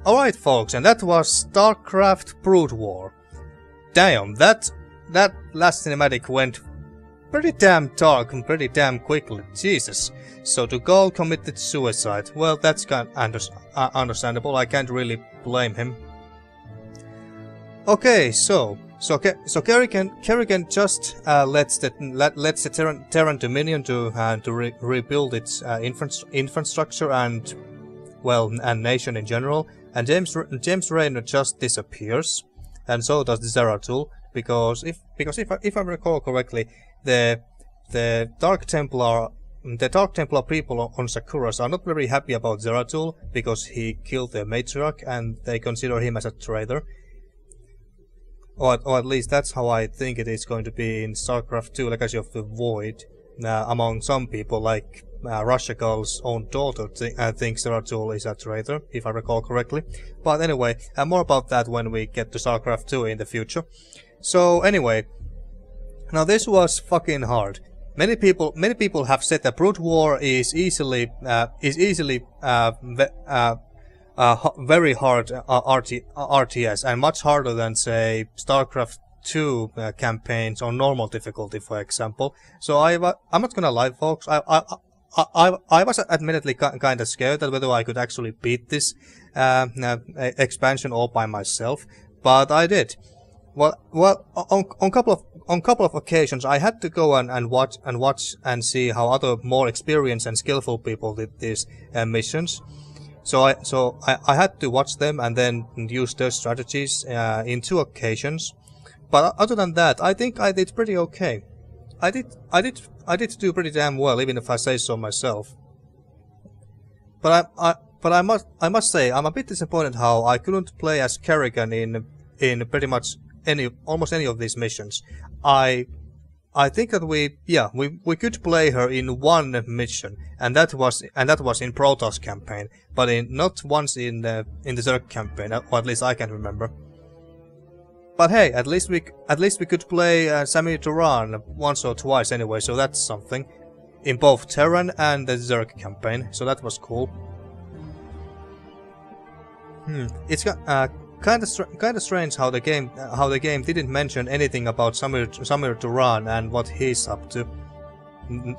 Alright folks, and that was StarCraft Brood War. Damn, that last cinematic went pretty damn dark and pretty damn quickly, Jesus. So Dugald committed suicide. Well, that's kind of understandable, I can't really blame him. Okay, so Kerrigan just lets the Terran Dominion to rebuild its infrastructure and, well, and nation in general, and James Raynor just disappears, and so does the Zeratul, because if I recall correctly, the Dark Templar people on Sakuras are not very happy about Zeratul because he killed their matriarch and they consider him as a traitor. Or at least that's how I think it is going to be in StarCraft 2, Legacy of the Void. Among some people, like Rashagal's own daughter thinks Zeratul is a traitor, if I recall correctly. But anyway, more about that when we get to StarCraft 2 in the future. So anyway, now this was fucking hard. Many people have said that Brood War is easily very hard RTS and much harder than, say, StarCraft 2 campaigns on normal difficulty, for example. So I'm not gonna lie, folks. I was admittedly kind of scared that whether I could actually beat this expansion all by myself, but I did. Well, on couple of occasions, I had to go and watch and see how other more experienced and skillful people did these missions. So I had to watch them and then use their strategies in 2 occasions. But other than that, I think I did pretty okay. I did do pretty damn well, even if I say so myself. But I must say I'm a bit disappointed how I couldn't play as Kerrigan in pretty much almost any of these missions. I think that we could play her in 1 mission, and that was in Protoss campaign, but not once in the Zerg campaign, or at least I can remember. But hey, at least we could play Samir Turan once or twice anyway, so that's something, in both Terran and the Zerg campaign, so that was cool. It's kind of strange how the game didn't mention anything about Samir Turan and what he's up to,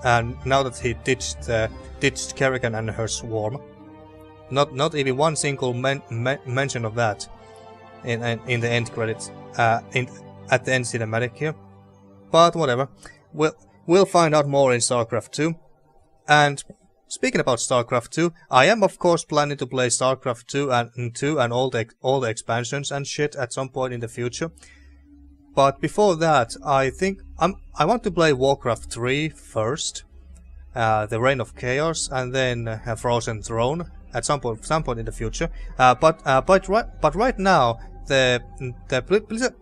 and now that he ditched Kerrigan and her swarm, not even one single mention of that in the end credits, at the end cinematic here. But whatever, we'll find out more in StarCraft 2. And speaking about StarCraft 2, I am of course planning to play StarCraft 2 and all the expansions and shit at some point in the future. But before that, I think I want to play Warcraft 3 first, the Reign of Chaos, and then Frozen Throne at some point in the future. But right now, the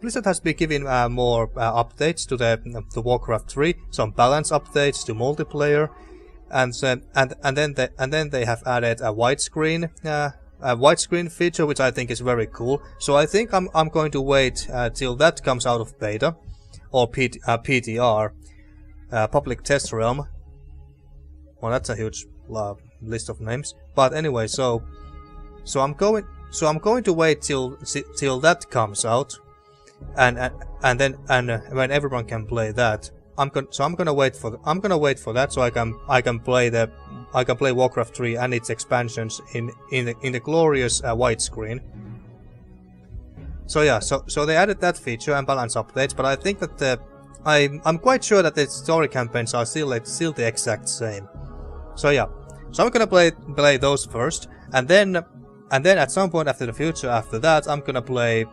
Blizzard has been giving more updates to the Warcraft 3, some balance updates to multiplayer. And then they have added a widescreen feature, which I think is very cool. So I think I'm going to wait till that comes out of beta or PTR, public test realm. Well, that's a huge list of names. But anyway, so I'm going to wait till that comes out, and when everyone can play that. I'm gonna wait for that so I can play Warcraft 3 and its expansions in the glorious widescreen. So yeah, so they added that feature and balance updates, but I think that I'm quite sure that the story campaigns are still the exact same. So yeah, so I'm gonna play those first, and then at some point after that I'm gonna play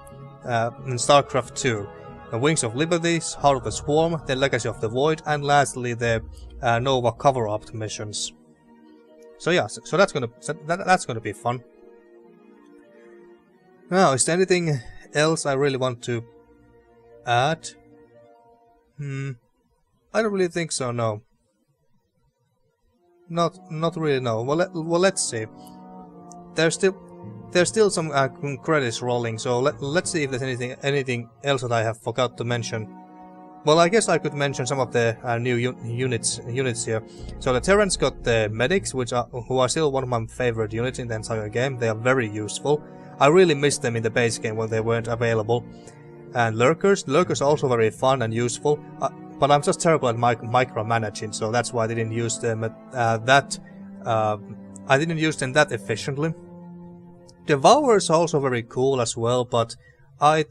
StarCraft 2. Wings of Liberty, Heart of the Swarm, then Legacy of the Void, and lastly the Nova cover-up missions. So yeah, so that's gonna be fun. Now, is there anything else I really want to add? I don't really think so. No. Not really. No. Well, let's see. There's still some credits rolling, so let's see if there's anything else that I have forgot to mention well, I guess I could mention some of the new units here. So the Terrans got the medics, who are still one of my favorite units in the entire game. They are very useful. I really missed them in the base game when they weren't available. And lurkers are also very fun and useful. But I'm just terrible at micromanaging, so that's why I didn't use them I didn't use them that efficiently. Devourers are also very cool as well, but I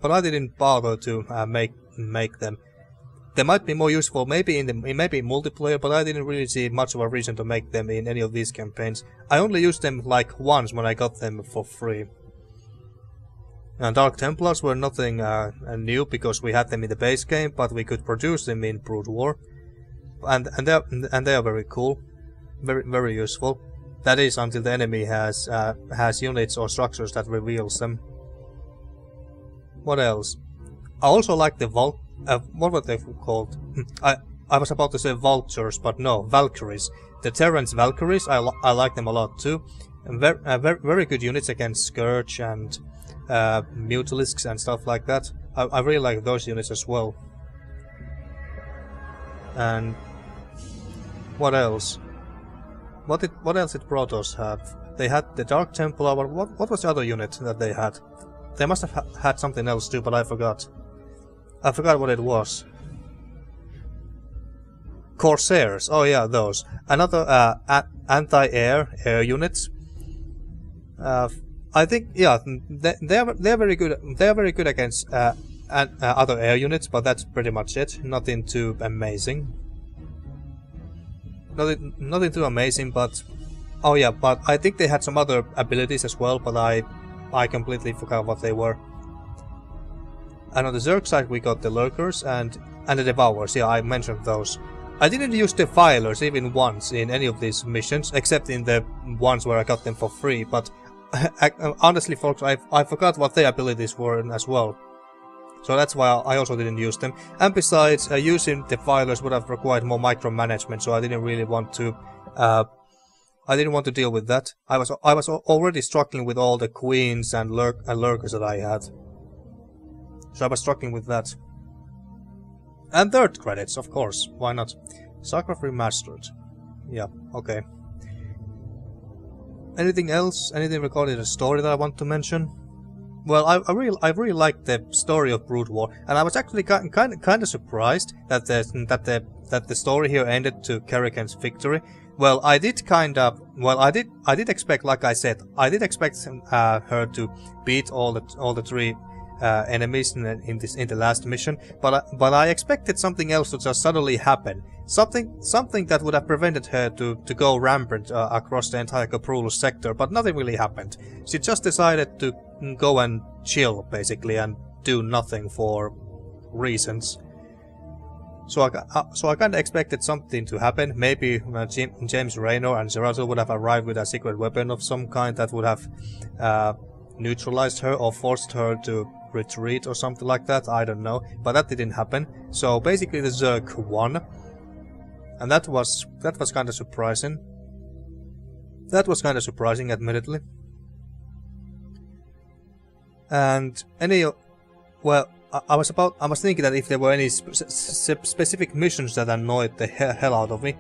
didn't bother to make them. They might be more useful maybe in multiplayer, but I didn't really see much of a reason to make them in any of these campaigns. I only used them like once when I got them for free. And Dark Templars were nothing new because we had them in the base game, but we could produce them in Brood War, and they are very cool, very useful. That is until the enemy has units or structures that reveals them. What else? I also like the what were they called? I was about to say vultures, but no, Valkyries. The Terrans Valkyries, I like them a lot too. And very good units against Scourge and Mutalisks and stuff like that. I really like those units as well. And what else? What else did Protoss have? They had the Dark Templar. What was the other unit that they had? They must have had something else too, but I forgot. I forgot what it was. Corsairs. Oh yeah, those. Another anti-air units. I think they are very good. They are very good against other air units, but that's pretty much it. Nothing too amazing. Nothing too amazing, but oh yeah, but I think they had some other abilities as well, but I completely forgot what they were. And on the Zerg side we got the Lurkers and the Devourers. Yeah, I mentioned those. I didn't use Defilers even once in any of these missions, except in the ones where I got them for free, but honestly folks, I forgot what their abilities were as well. So that's why I also didn't use them. And besides, using Defilers would have required more micromanagement, so I didn't really want to deal with that. I was already struggling with all the Queens and Lurkers that I had. So I was struggling with that. And third credits, of course. Why not? StarCraft Remastered. Yeah, okay. Anything else? Anything regarding the story that I want to mention? Well, I really liked the story of Brood War, and I was actually kind of surprised that the story here ended to Kerrigan's victory. Well, I did expect, like I said, I did expect her to beat all the three enemies in the last mission, but I expected something else to just suddenly happen. Something that would have prevented her to go rampant across the entire Kaprulu sector, but nothing really happened. She just decided to go and chill, basically, and do nothing for reasons. So I kind of expected something to happen. Maybe James Raynor and Zeratul would have arrived with a secret weapon of some kind that would have neutralized her or forced her to retreat or something like that. I don't know, but that didn't happen. So basically the Zerg won. And that was kind of surprising. That was kind of surprising, admittedly. And well, I was thinking that if there were any specific missions that annoyed the hell out of me.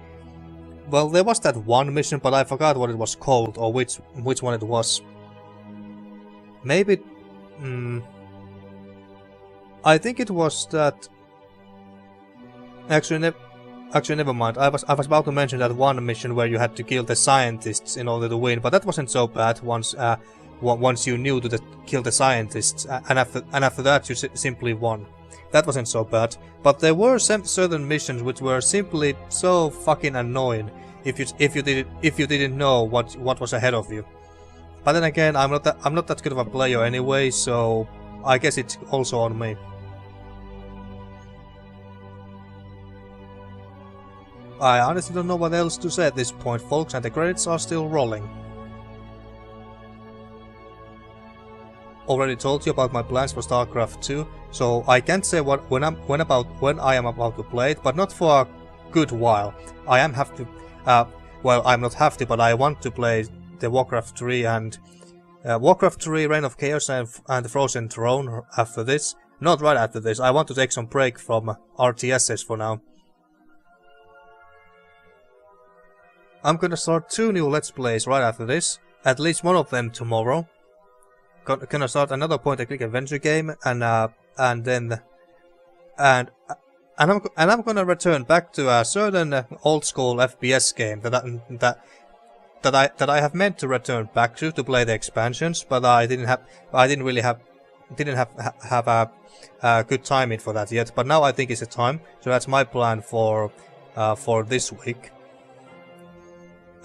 Well, there was that one mission, but I forgot what it was called or which one it was. Maybe, I think it was that. Actually, never mind. I was about to mention that one mission where you had to kill the scientists in order to win, but that wasn't so bad once you knew to kill the scientists, and after that you simply won. That wasn't so bad. But there were certain missions which were simply so fucking annoying if you didn't know what was ahead of you. But then again, I'm not that good of a player anyway, so I guess it's also on me. I honestly don't know what else to say at this point, folks, and the credits are still rolling. Already told you about my plans for StarCraft 2, so I can't say when I am about to play it, but not for a good while. I'm not have to, but I want to play the Warcraft 3 and Warcraft 3 Reign of Chaos and the Frozen Throne after this, Not right after this. I want to take some break from RTSs for now. I'm gonna start 2 new Let's Plays right after this. At least one of them tomorrow. Gonna start another point-and-click adventure game, and I'm gonna return back to a certain old-school FPS game that I have meant to return back to play the expansions, but I didn't really have a good timing for that yet. But now I think it's the time, so that's my plan for this week.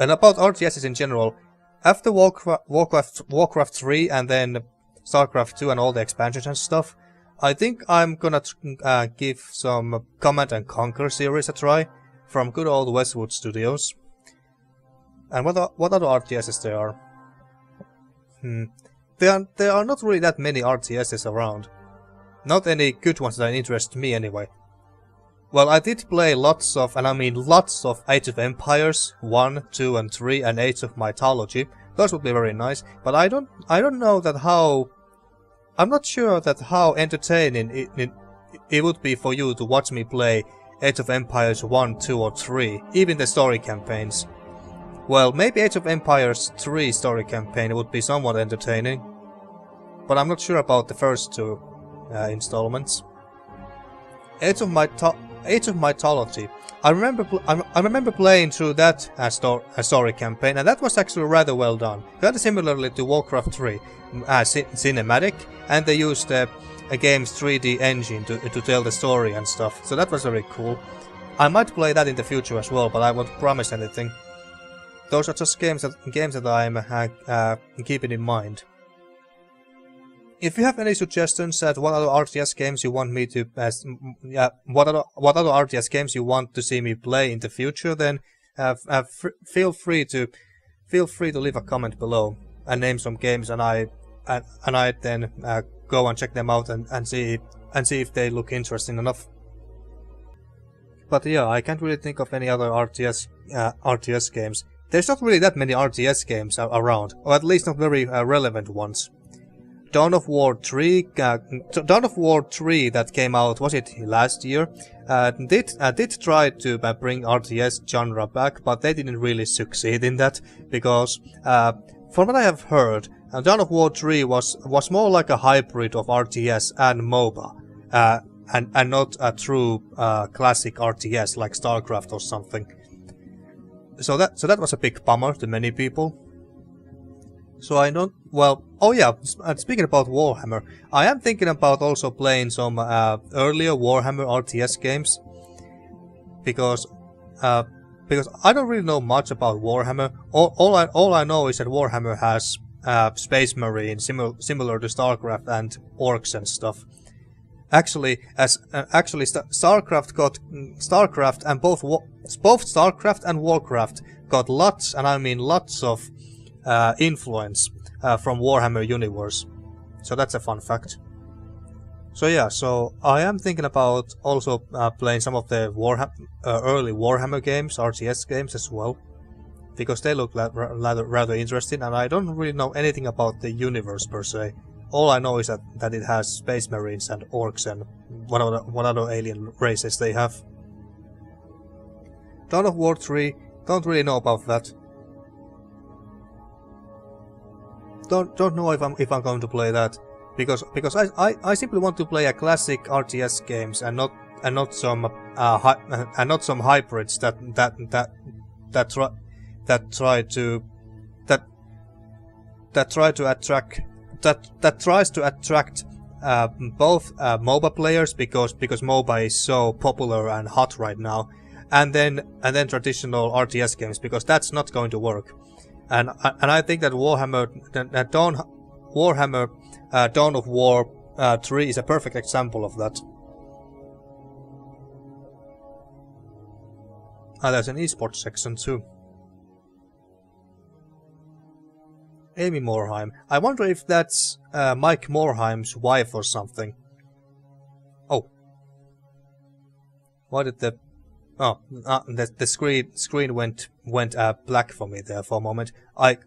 And about RTSs in general, after Warcraft 3 and then StarCraft 2 and all the expansions and stuff, I think I'm gonna give some Command and Conquer series a try from good old Westwood Studios. And what other RTSs there are? There are not really that many RTSs around. Not any good ones that interest me anyway. Well, I did play lots of, and I mean lots of, Age of Empires 1, 2 and 3 and Age of Mythology. Those would be very nice, but I don't know that how... I'm not sure that how entertaining it would be for you to watch me play Age of Empires 1, 2 or 3, even the story campaigns. Well, maybe Age of Empires 3 story campaign would be somewhat entertaining, but I'm not sure about the first 2 installments. Age of Mythology. I remember playing through that story campaign, and that was actually rather well done. Very similarly to Warcraft 3, cinematic, and they used a game's 3D engine to tell the story and stuff. So that was very cool. I might play that in the future as well, but I won't promise anything. Those are just games that I'm keeping in mind. If you have any suggestions at what other RTS games you want me to what other RTS games you want to see me play in the future, then feel free to leave a comment below and name some games, and I then go and check them out and see if they look interesting enough. But yeah, I can't really think of any other RTS games. There's not really that many RTS games around, or at least not very relevant ones. Dawn of War 3 that came out, was it last year, did try to bring RTS genre back, but they didn't really succeed in that, because from what I have heard, Dawn of War 3 was more like a hybrid of RTS and MOBA, and not a true classic RTS like StarCraft or something. So that was a big bummer to many people. So I don't... Well, oh yeah, speaking about Warhammer, I am thinking about also playing some earlier Warhammer RTS games. Because I don't really know much about Warhammer. All I know is that Warhammer has Space Marine, similar to StarCraft and orcs and stuff. Actually, StarCraft and both StarCraft and Warcraft got lots, and I mean lots of influence from Warhammer universe. So that's a fun fact. So yeah, so I am thinking about also playing some of the early Warhammer games, RTS games as well, because they look rather interesting, and I don't really know anything about the universe per se. All I know is that it has Space Marines and orcs and what other alien races they have. Dawn of War 3, don't really know about that. Don't know if I'm going to play that, because I simply want to play a classic RTS games and not some hybrids that tries to attract both MOBA players, because MOBA is so popular and hot right now, and then traditional RTS games, because that's not going to work. And I think that Dawn of War 3 is a perfect example of that. There's an esports section too. Amy Morheim. I wonder if that's Mike Morheim's wife or something. Oh. Why did the screen went black for me there for a moment. I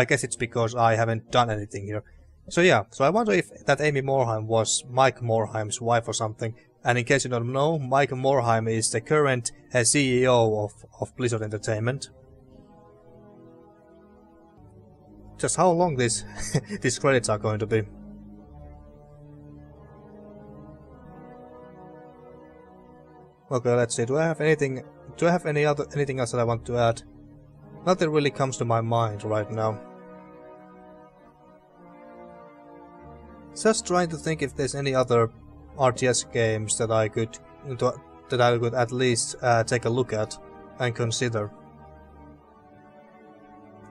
guess it's because I haven't done anything here. So yeah, so I wonder if that Amy Morhaime was Mike Morhaime's wife or something. And in case you don't know, Mike Morhaime is the current CEO of Blizzard Entertainment. Just how long these credits are going to be. Okay, let's see. Do I have anything else that I want to add? Nothing really comes to my mind right now. Just trying to think if there's any other RTS games that I could at least take a look at and consider.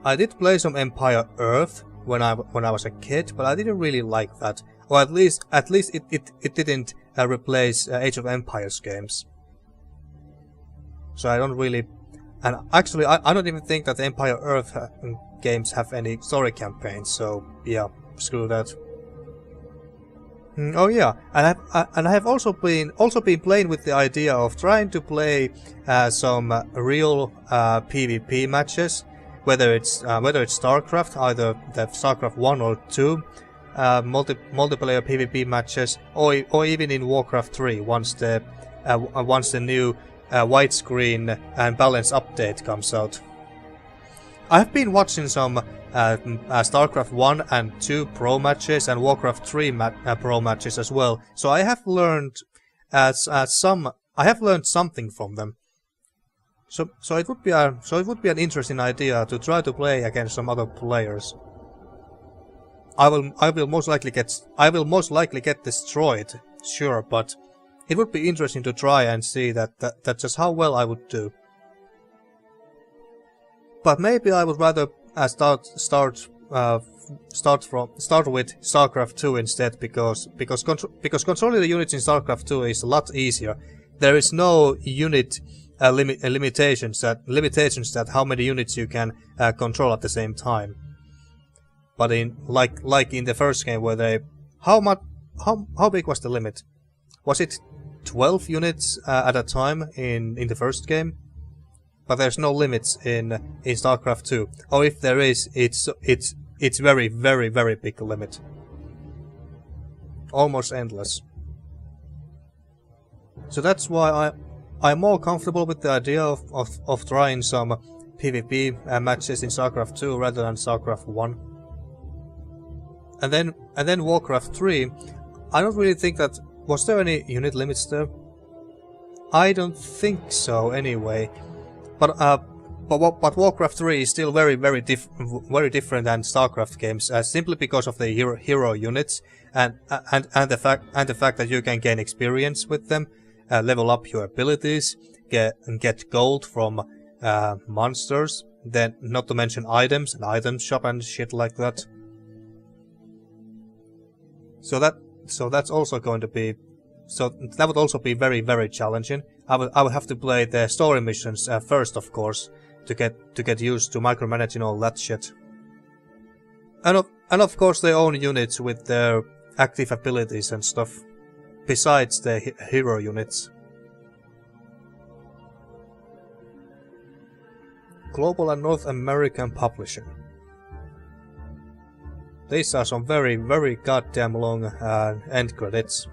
I did play some Empire Earth when I was a kid, but I didn't really like that. Or at least it didn't replace Age of Empires games. So I don't really, and actually I don't even think that the Empire Earth games have any story campaigns. So yeah, screw that. Oh yeah, and I have also been playing with the idea of trying to play some real PvP matches, whether it's StarCraft, either the StarCraft 1 or 2, multiplayer PvP matches, or even in Warcraft 3 once the new widescreen and balance update comes out. I have been watching some StarCraft 1 and 2 pro matches and Warcraft 3 pro matches as well, so I have learned something from them. So it would be an interesting idea to try to play against some other players. I will most likely get destroyed, sure, but it would be interesting to try and see that just how well I would do. But maybe I would rather start with StarCraft 2 instead, because controlling the units in StarCraft 2 is a lot easier. There is no unit limitations that how many units you can control at the same time. But in like in the first game where how big was the limit? Was it 12 units at a time in the first game? But there's no limits in StarCraft 2. Or if there is, it's very, very, very big limit. Almost endless. So that's why I'm more comfortable with the idea of trying some PvP matches in StarCraft 2 rather than StarCraft 1. And then Warcraft 3, I don't really think that... Was there any unit limits there? I don't think so anyway. But Warcraft 3 is still very different than StarCraft games, simply because of the hero units and the fact that you can gain experience with them, level up your abilities, get gold from monsters, then not to mention items and item shop and shit like that. So that's also going to be, so that would also be very, very challenging. I would have to play the story missions first, of course, to get used to micromanaging all that shit. And of course their own units with their active abilities and stuff, besides the hero units. Global and North American publishing. These are some very, very goddamn long end credits.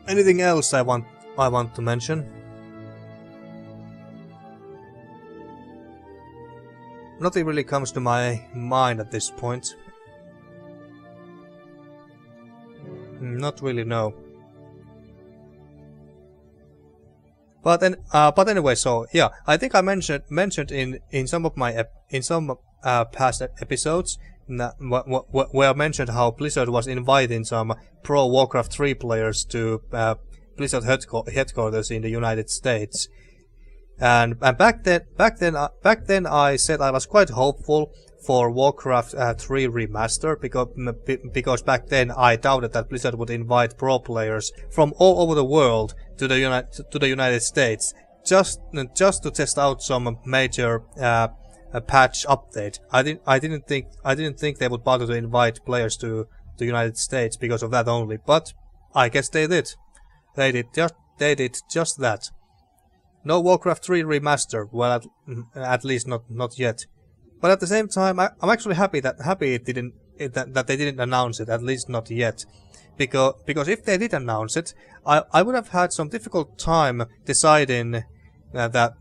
Anything else I want to mention? Nothing really comes to my mind at this point. Not really, no. But anyway, so yeah, I think I mentioned in some of my past episodes where I mentioned how Blizzard was inviting some pro Warcraft 3 players to Blizzard headquarters in the United States, and back then I said I was quite hopeful for Warcraft 3 Remastered because back then I doubted that Blizzard would invite pro players from all over the world to the United States just to test out some major patch update. I didn't think they would bother to invite players to the United States because of that only, but I guess they did. They did just that. No Warcraft 3 remaster. Well, at least not yet. But at the same time, I'm actually happy that that they didn't announce it. At least not yet. Because if they did announce it, I would have had some difficult time deciding that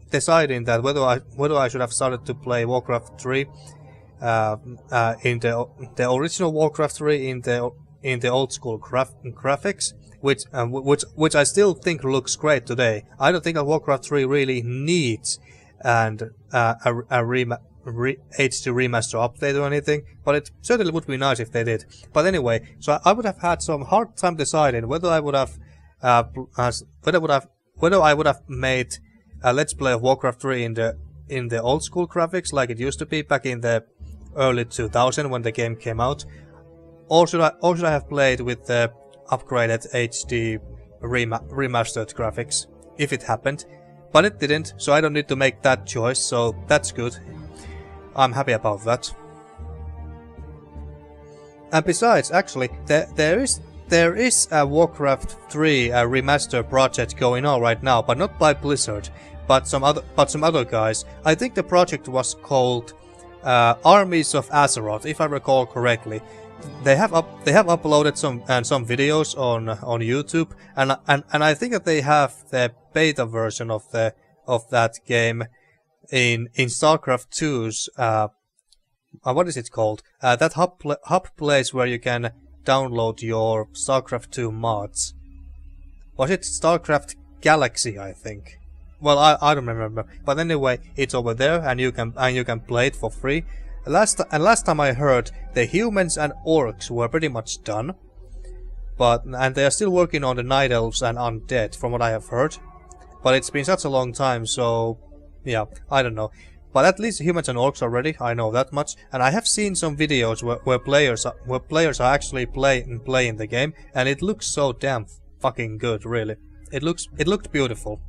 whether I should have started to play Warcraft 3 in the original Warcraft 3 in the old school graphics, which I still think looks great today. I don't think that Warcraft 3 really needs a HD remaster update or anything, but it certainly would be nice if they did. But anyway, so I would have had some hard time deciding whether I would have made a Let's Play of Warcraft 3 in the old school graphics like it used to be back in the early 2000 when the game came out, or should I have played with the upgraded HD remastered graphics if it happened. But it didn't, so I don't need to make that choice, so that's good. I'm happy about that. And besides, actually, there is a Warcraft 3 remaster project going on right now, but not by Blizzard, but some other guys. I think the project was called Armies of Azeroth, if I recall correctly. They have uploaded some videos on YouTube, and I think that they have the beta version of that game in StarCraft 2's what is it called? That hub place where you can download your StarCraft 2 mods. Was it StarCraft Galaxy? I think. Well, I don't remember, but anyway, it's over there, and you can play it for free. Last time I heard, the humans and orcs were pretty much done, and they are still working on the night elves and undead, from what I have heard. But it's been such a long time, so yeah, I don't know. But at least humans and orcs are ready, I know that much. And I have seen some videos where players are actually playing the game, and it looks so damn fucking good, really. It looked beautiful.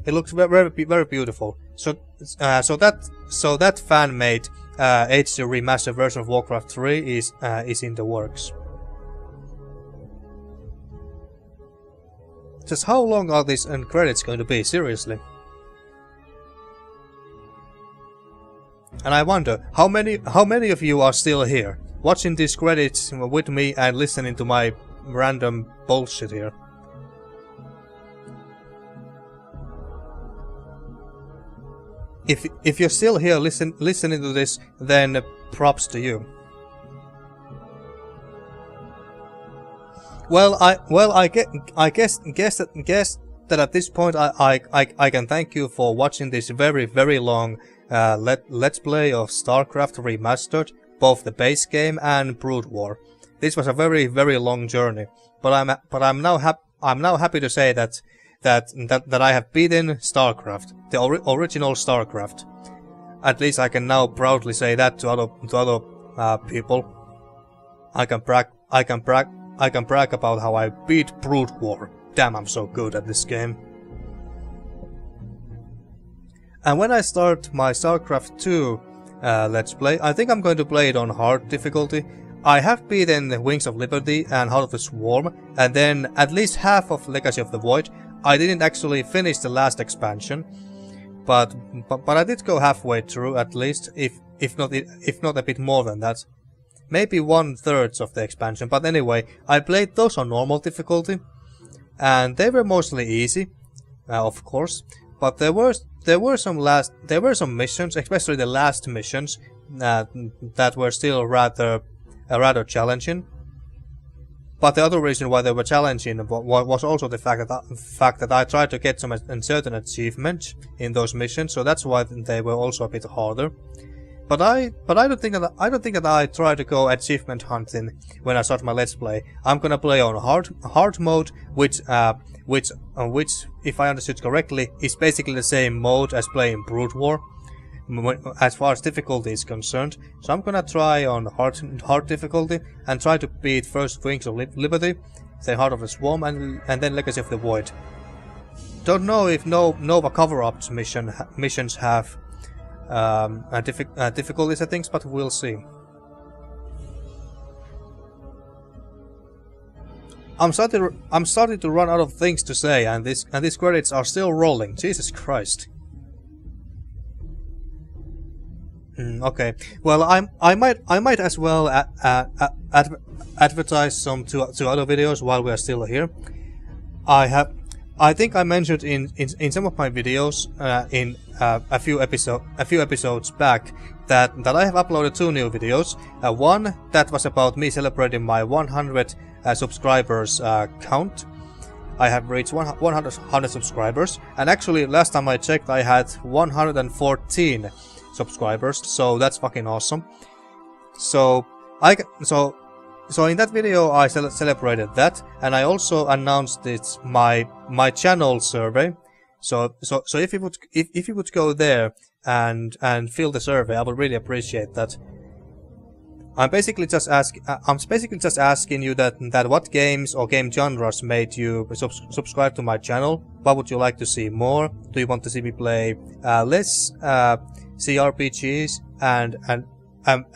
It looks very beautiful. So that fan-made HD remastered version of Warcraft 3 is in the works. Just how long are these end credits going to be? Seriously. And I wonder how many of you are still here, watching these credits with me and listening to my random bullshit here. If you're still here listening to this, then props to you. Well, I guess that at this point I can thank you for watching this very long let's play of StarCraft Remastered, both the base game and Brood War. This was a very long journey, but I'm now happy to say that I have beaten StarCraft, the original StarCraft. At least I can now proudly say that to other people. I can brag about how I beat Brood War. Damn, I'm so good at this game. And when I start my StarCraft 2 Let's Play, I think I'm going to play it on hard difficulty. I have beaten Wings of Liberty and Heart of the Swarm, and then at least half of Legacy of the Void. I didn't actually finish the last expansion, but I did go halfway through at least, if not a bit more than that. Maybe 1/3 of the expansion, but anyway, I played those on normal difficulty, and they were mostly easy, of course. But there were some missions, especially the last missions, that were still rather challenging. But the other reason why they were challenging was also the fact that I tried to get some certain achievements in those missions, so that's why they were also a bit harder. But I don't think that I try to go achievement hunting when I start my Let's Play. I'm gonna play on hard mode, which if I understood correctly is basically the same mode as playing Brood War, as far as difficulty is concerned. So I'm gonna try on hard difficulty and try to beat first Wings of Liberty, then Heart of the Swarm, and then Legacy of the Void. Don't know if Nova cover-ups missions have difficulty settings, but we'll see. I'm starting to run out of things to say, and these credits are still rolling. Jesus Christ. Okay. Well, I might as well advertise some two other videos while we are still here. I think I mentioned in some of my videos in a few episodes back that I have uploaded 2 new videos. One that was about me celebrating my 100 subscribers count. I have reached 100 subscribers, and actually last time I checked I had 114 subscribers, so that's fucking awesome. So in that video I celebrated that, and I also announced it's my channel survey. So if you would go there and fill the survey, I would really appreciate that. I'm basically just asking you that what games or game genres made you subscribe to my channel. What would you like to see more? Do you want to see me play less CRPGs? And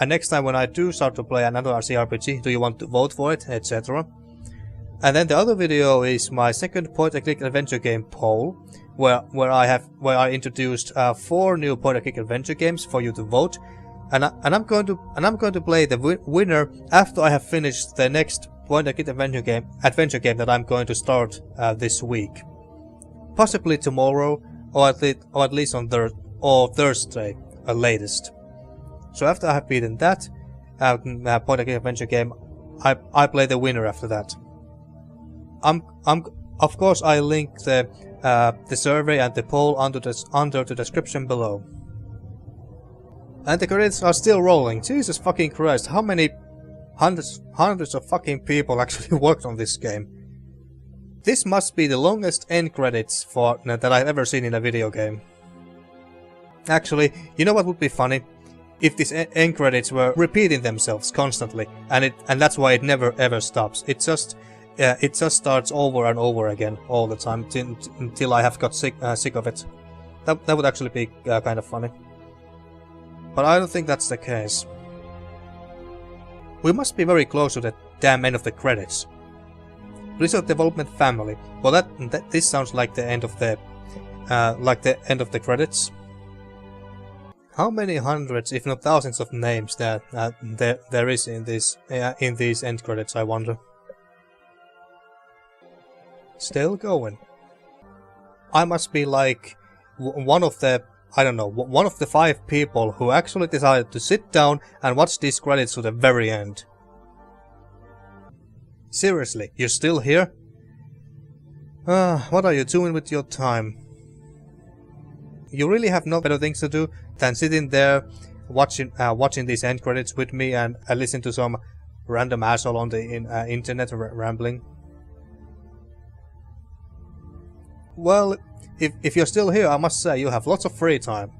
next time when I do start to play another CRPG, do you want to vote for it, etc. And then the other video is my second point-and-click adventure game poll, where I introduced 4 new point-and-click adventure games for you to vote. And I'm going to play the winner after I have finished the next point-and-click adventure game that I'm going to start this week, possibly tomorrow, or at least on Thursday, at latest. So after I have beaten that point-and-click adventure game, I play the winner after that. Of course I link the survey and the poll under the description below. And the credits are still rolling. Jesus fucking Christ, how many hundreds of fucking people actually worked on this game? This must be the longest end credits that I've ever seen in a video game. Actually, you know what would be funny? If these end credits were repeating themselves constantly, and that's why it never ever stops. It just starts over and over again all the time until I have got sick of it. That would actually be kind of funny. But I don't think that's the case. We must be very close to the damn end of the credits. Blizzard Development Family. Well, this sounds like the end of the credits. How many hundreds, if not thousands, of names there is in these end credits? I wonder. Still going. I must be like one of the 5 people who actually decided to sit down and watch these credits to the very end. Seriously, you're still here? What are you doing with your time? You really have no better things to do than sitting there watching these end credits with me and listen to some random asshole on the internet rambling? Well, if you're still here, I must say you have lots of free time.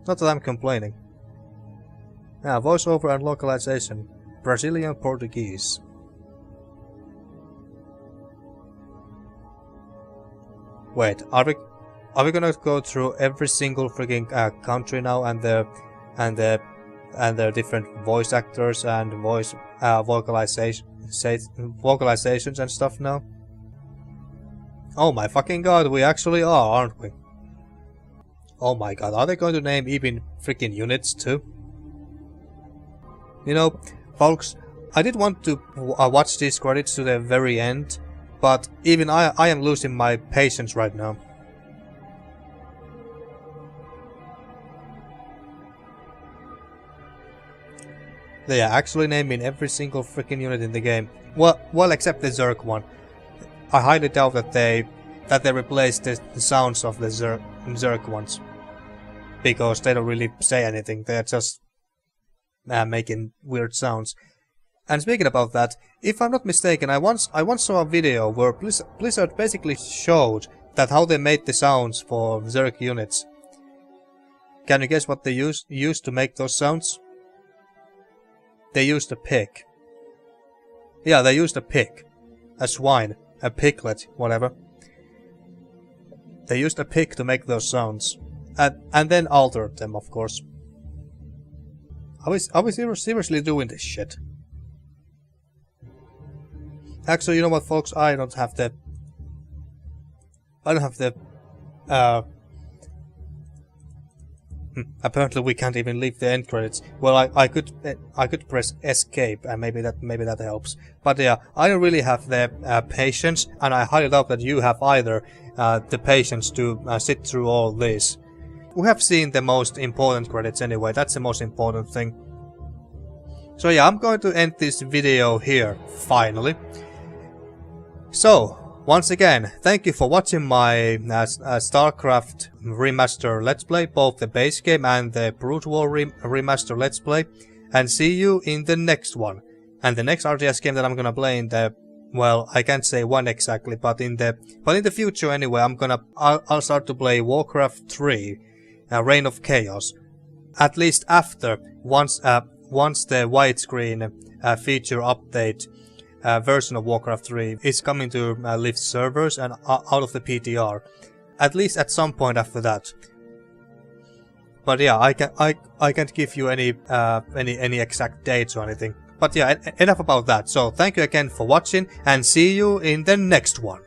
Not that I'm complaining. Voiceover and localization. Brazilian Portuguese. Wait, are we gonna go through every single freaking country now and their different voice actors and voice vocalizations and stuff now? Oh my fucking god, we actually are, aren't we? Oh my god, are they going to name even freaking units too? You know, folks, I did want to watch these credits to the very end, but even I am losing my patience right now. They are actually naming every single freaking unit in the game. Well, except the Zerg one. I highly doubt that they replaced the sounds of the Zerg ones, because they don't really say anything. They're just making weird sounds. And speaking about that, if I'm not mistaken, I once saw a video where Blizzard basically showed that how they made the sounds for Zerg units. Can you guess what they used to make those sounds? They used a pig. Yeah, they used a pig. A swine. A piglet. Whatever. They used a pig to make those sounds. And then altered them, of course. Are we seriously doing this shit? Actually, you know what, folks? I don't have the apparently we can't even leave the end credits. Well, I could press escape and maybe that helps. But yeah, I don't really have the patience, and I highly doubt that you have either the patience to sit through all this. We have seen the most important credits anyway. That's the most important thing. So yeah, I'm going to end this video here finally. So once again, thank you for watching my StarCraft Remaster Let's Play, both the base game and the Brood War Remaster Let's Play, and see you in the next one. And the next RTS game that I'm gonna play in the, well, I can't say when exactly, but in the future anyway, I'll start to play Warcraft 3, Reign of Chaos, at least after once the widescreen feature update version of Warcraft 3 is coming to lift servers and out of the PTR, at least at some point after that. But yeah, I can't give you any exact dates or anything. But yeah, enough about that. So thank you again for watching, and see you in the next one.